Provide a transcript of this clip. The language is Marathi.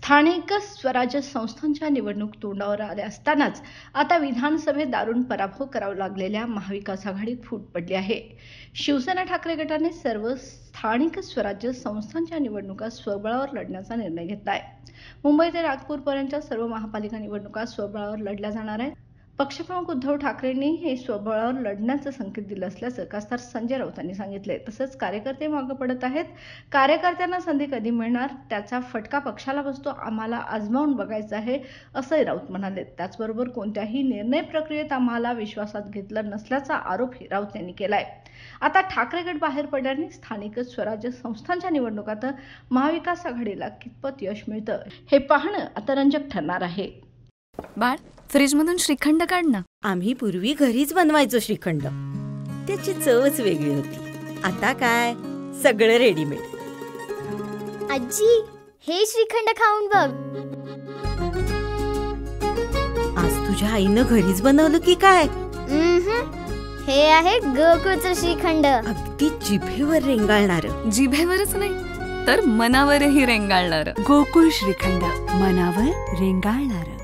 स्थानिक स्वराज्य संस्थांच्या निवडणूक तोंडावर आल्या असतानाच आता विधानसभेत दारुण पराभव करावा लागलेल्या महाविकास आघाडीत फूट पडली आहे. शिवसेना ठाकरे गटाने सर्व स्थानिक स्वराज्य संस्थांच्या निवडणुका स्वबळावर लढण्याचा निर्णय घेतला आहे. मुंबई ते नागपूरपर्यंतच्या सर्व महापालिका निवडणुका स्वबळावर लढल्या जाणार आहेत. पक्षप्रमुख उद्धव ठाकरेंनी हे स्वबळावर लढण्याचं संकेत दिलं असल्याचं खासदार संजय राऊत यांनी सांगितले. तसंच कार्यकर्ते मागे पडत आहेत. कार्यकर्त्यांना संधी कधी मिळणार त्याचा फटका पक्षाला बसतो, आम्हाला आजमावून बघायचं आहे असंही राऊत म्हणाले. त्याचबरोबर कोणत्याही निर्णय प्रक्रियेत आम्हाला विश्वासात घेतलं नसल्याचा आरोपही राऊत यांनी केलाय. आता ठाकरे गट बाहेर पडल्याने स्थानिक स्वराज्य संस्थांच्या निवडणुकात महाविकास आघाडीला कितपत यश मिळतं हे पाहणं आता रंजक ठरणार आहे. बाळ, फ्रीजमधून श्रीखंड काढ ना. आम्ही पूर्वी घरीच बनवायचो श्रीखंड, त्याची चवच वेगळी होती. आता काय सगळं रेडीमेड. आजी, हे श्रीखंड खाऊन बघ. आज तुझ्या आईनं घरीच बनवलं की काय? हे आहे गोकुळचं श्रीखंड. अगदी जिभेवर रेंगाळणार. जिभेवरच नाही तर मनावरही रेंगाळणार. गोकुळ श्रीखंड, मनावर रेंगाळणार.